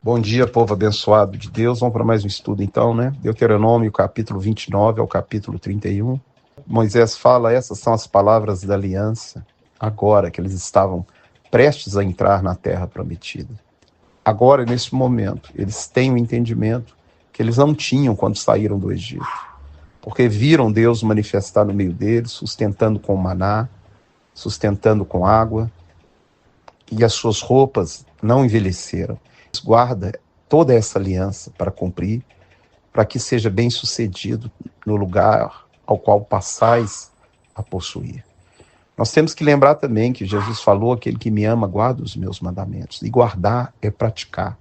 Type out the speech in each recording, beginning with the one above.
Bom dia, povo abençoado de Deus. Vamos para mais um estudo então, né? Deuteronômio, capítulo 29 ao capítulo 31. Moisés fala, essas são as palavras da aliança, agora que eles estavam prestes a entrar na terra prometida. Agora, nesse momento, eles têm o entendimento que eles não tinham quando saíram do Egito, porque viram Deus manifestar no meio deles, sustentando com maná, sustentando com água, e as suas roupas não envelheceram. Guarda toda essa aliança para cumprir, para que seja bem sucedido no lugar ao qual passais a possuir. Nós temos que lembrar também que Jesus falou, aquele que me ama guarda os meus mandamentos, e guardar é praticar.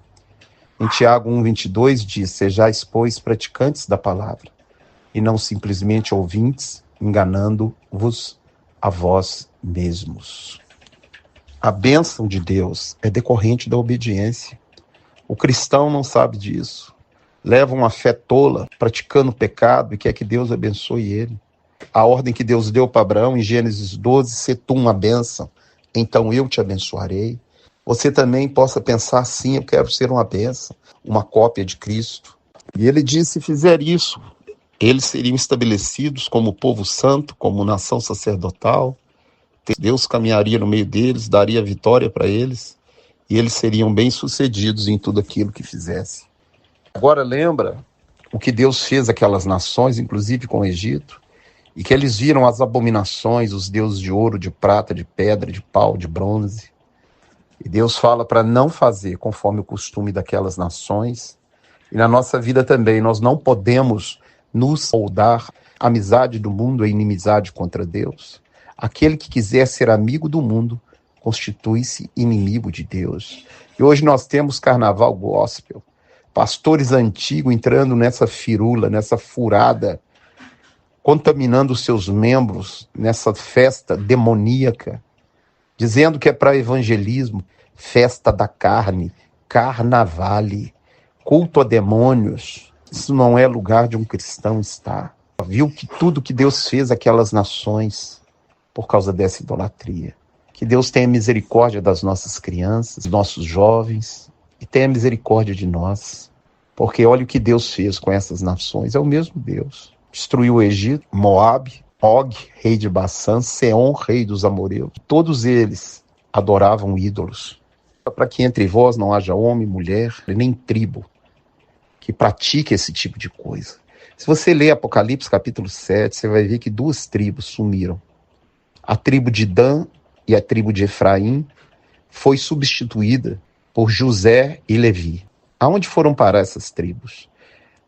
Em Tiago 1:22 diz, sejais, pois, praticantes da palavra, e não simplesmente ouvintes, enganando-vos a vós mesmos. A bênção de Deus é decorrente da obediência. O cristão não sabe disso. Leva uma fé tola, praticando pecado, e quer que Deus abençoe ele. A ordem que Deus deu para Abraão em Gênesis 12, se tu uma bênção, então eu te abençoarei. Você também possa pensar assim, eu quero ser uma bênção, uma cópia de Cristo. E ele disse, se fizer isso, eles seriam estabelecidos como povo santo, como nação sacerdotal. Deus caminharia no meio deles, daria vitória para eles, e eles seriam bem-sucedidos em tudo aquilo que fizessem. Agora lembra o que Deus fez aquelas nações, inclusive com o Egito, e que eles viram as abominações, os deuses de ouro, de prata, de pedra, de pau, de bronze. E Deus fala para não fazer conforme o costume daquelas nações. E na nossa vida também, nós não podemos nos moldar. A amizade do mundo é inimizade contra Deus. Aquele que quiser ser amigo do mundo constitui-se inimigo de Deus. E hoje nós temos carnaval gospel, pastores antigos entrando nessa firula, nessa furada, contaminando os seus membros nessa festa demoníaca, dizendo que é para evangelismo, festa da carne, carnavale, culto a demônios. Isso não é lugar de um cristão estar. Viu que tudo que Deus fez aquelas nações por causa dessa idolatria. Que Deus tenha misericórdia das nossas crianças, dos nossos jovens, e tenha misericórdia de nós. Porque olha o que Deus fez com essas nações, é o mesmo Deus. Destruiu o Egito, Moabe, Og, rei de Baçã, Seom, rei dos amoreus. Todos eles adoravam ídolos. Para que entre vós não haja homem, mulher, nem tribo que pratique esse tipo de coisa. Se você ler Apocalipse capítulo 7, você vai ver que duas tribos sumiram. A tribo de Dan e a tribo de Efraim foi substituída por José e Levi. Aonde foram parar essas tribos?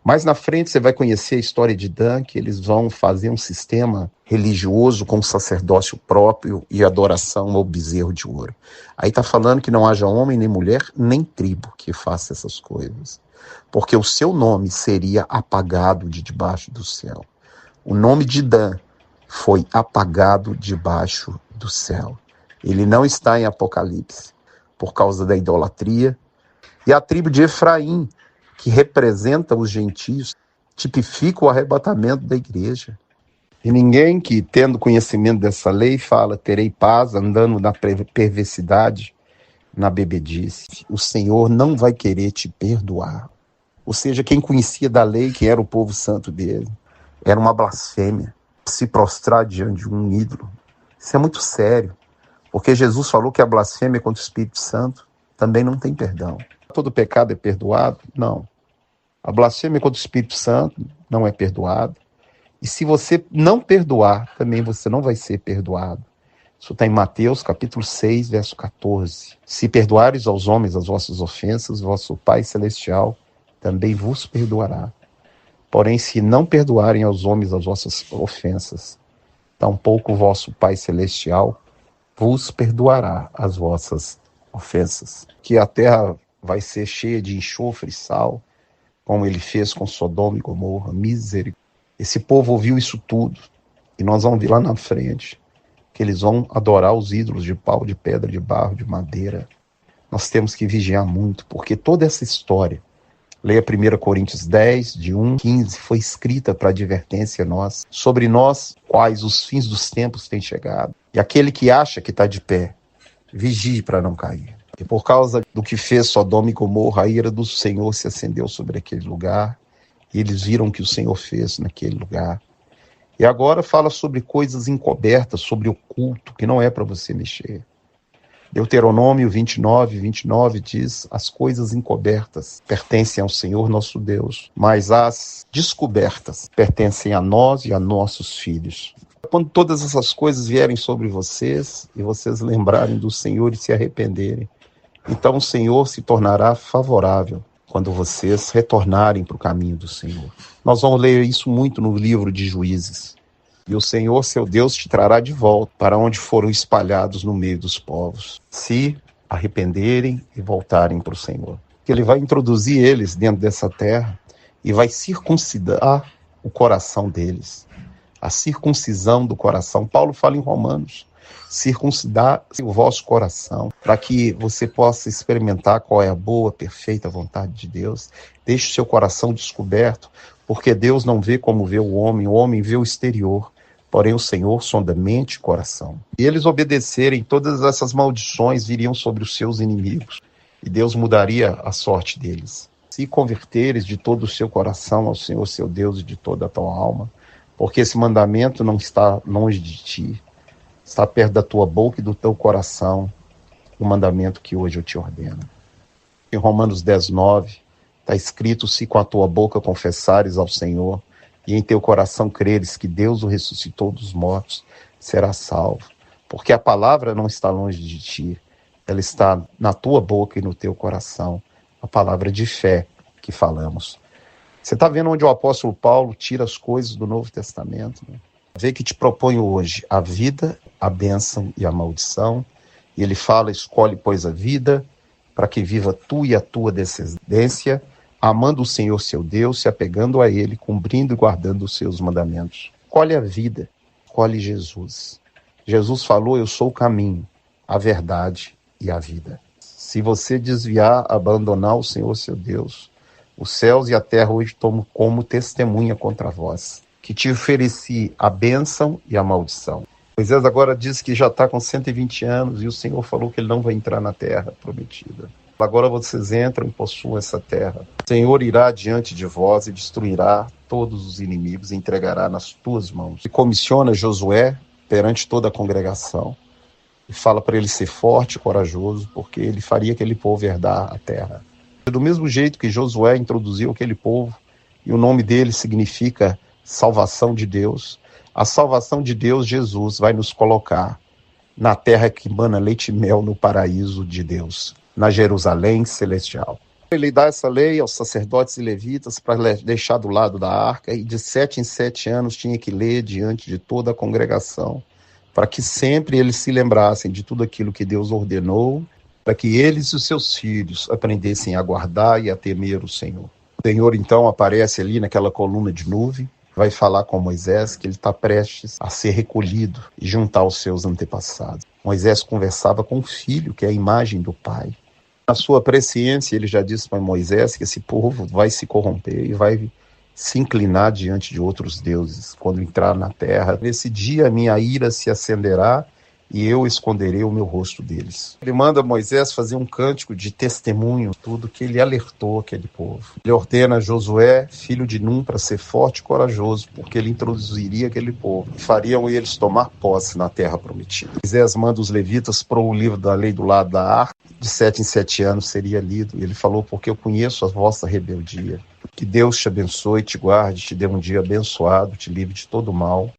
Mais na frente você vai conhecer a história de Dan, que eles vão fazer um sistema religioso com sacerdócio próprio e adoração ao bezerro de ouro. Aí está falando que não haja homem, nem mulher, nem tribo que faça essas coisas. Porque o seu nome seria apagado de debaixo do céu. O nome de Dan foi apagado debaixo do céu. Ele não está em Apocalipse por causa da idolatria. E a tribo de Efraim, que representa os gentios, tipifica o arrebatamento da igreja. E ninguém que, tendo conhecimento dessa lei, fala, terei paz, andando na perversidade, na bebedice. O Senhor não vai querer te perdoar. Ou seja, quem conhecia da lei, que era o povo santo dele, era uma blasfêmia. Se prostrar diante de um ídolo. Isso é muito sério. Porque Jesus falou que a blasfêmia contra o Espírito Santo também não tem perdão. Todo pecado é perdoado? Não. A blasfêmia contra o Espírito Santo não é perdoada. E se você não perdoar, também você não vai ser perdoado. Isso está em Mateus, capítulo 6, verso 14. Se perdoares aos homens as vossas ofensas, vosso Pai Celestial também vos perdoará. Porém, se não perdoarem aos homens as vossas ofensas, tampouco o vosso Pai Celestial vos perdoará as vossas ofensas. Que a terra vai ser cheia de enxofre e sal, como ele fez com Sodoma e Gomorra, misericórdia. Esse povo ouviu isso tudo, e nós vamos ver lá na frente, que eles vão adorar os ídolos de pau, de pedra, de barro, de madeira. Nós temos que vigiar muito, porque toda essa história, leia 1 Coríntios 10, de 1 a 15, foi escrita para advertência nossa, sobre nós, quais os fins dos tempos têm chegado. E aquele que acha que está de pé, vigie para não cair. E por causa do que fez Sodoma e Gomorra, a ira do Senhor se acendeu sobre aquele lugar. E eles viram o que o Senhor fez naquele lugar. E agora fala sobre coisas encobertas, sobre oculto, que não é para você mexer. Deuteronômio 29 diz: as coisas encobertas pertencem ao Senhor nosso Deus, mas as descobertas pertencem a nós e a nossos filhos. Quando todas essas coisas vierem sobre vocês e vocês lembrarem do Senhor e se arrependerem, então o Senhor se tornará favorável quando vocês retornarem para o caminho do Senhor. Nós vamos ler isso muito no livro de Juízes. E o Senhor, seu Deus, te trará de volta para onde foram espalhados no meio dos povos, se arrependerem e voltarem para o Senhor. Ele vai introduzir eles dentro dessa terra e vai circuncidar o coração deles. A circuncisão do coração. Paulo fala em Romanos: circuncidar o vosso coração, para que você possa experimentar qual é a boa, perfeita vontade de Deus. Deixe o seu coração descoberto, porque Deus não vê como vê o homem vê o exterior. Porém, o Senhor sonda mente e coração. E eles obedecerem, todas essas maldições viriam sobre os seus inimigos, e Deus mudaria a sorte deles. Se converteres de todo o seu coração ao Senhor, seu Deus, e de toda a tua alma, porque esse mandamento não está longe de ti, está perto da tua boca e do teu coração, o mandamento que hoje eu te ordeno. Em Romanos 10:9, está escrito: se com a tua boca confessares ao Senhor, e em teu coração creres que Deus o ressuscitou dos mortos, serás salvo. Porque a palavra não está longe de ti, ela está na tua boca e no teu coração, a palavra de fé que falamos. Você está vendo onde o apóstolo Paulo tira as coisas do Novo Testamento, né? Vê que te proponho hoje a vida, a bênção e a maldição. E ele fala: escolhe, pois, a vida, para que viva tu e a tua descendência, amando o Senhor seu Deus, se apegando a Ele, cumprindo e guardando os seus mandamentos. Escolhe a vida, escolhe Jesus. Jesus falou: eu sou o caminho, a verdade e a vida. Se você desviar, abandonar o Senhor seu Deus, os céus e a terra hoje tomam como testemunha contra vós, que te ofereci a bênção e a maldição. Moisés agora diz que já está com 120 anos e o Senhor falou que ele não vai entrar na terra prometida. Agora vocês entram e possuam essa terra. O Senhor irá diante de vós e destruirá todos os inimigos e entregará nas tuas mãos. E comissiona Josué perante toda a congregação e fala para ele ser forte e corajoso, porque ele faria aquele povo herdar a terra. Do mesmo jeito que Josué introduziu aquele povo, e o nome dele significa salvação de Deus, a salvação de Deus, Jesus, vai nos colocar na terra que emana leite e mel, no paraíso de Deus, na Jerusalém celestial. Ele dá essa lei aos sacerdotes e levitas para deixar do lado da arca, e de 7 em 7 anos tinha que ler diante de toda a congregação, para que sempre eles se lembrassem de tudo aquilo que Deus ordenou, para que eles e os seus filhos aprendessem a guardar e a temer o Senhor. O Senhor então aparece ali naquela coluna de nuvem, vai falar com Moisés que ele está prestes a ser recolhido e juntar os seus antepassados. Moisés conversava com o filho, que é a imagem do pai. Na sua presciência, ele já disse para Moisés que esse povo vai se corromper e vai se inclinar diante de outros deuses quando entrar na terra. Nesse dia a minha ira se acenderá e eu esconderei o meu rosto deles. Ele manda Moisés fazer um cântico de testemunho, tudo que ele alertou aquele povo. Ele ordena a Josué, filho de Num, para ser forte e corajoso, porque ele introduziria aquele povo. Fariam eles tomar posse na terra prometida. Moisés manda os levitas para o livro da lei do lado da arca. De 7 em 7 anos seria lido. Ele falou: porque eu conheço a vossa rebeldia. Que Deus te abençoe, te guarde, te dê um dia abençoado, te livre de todo mal.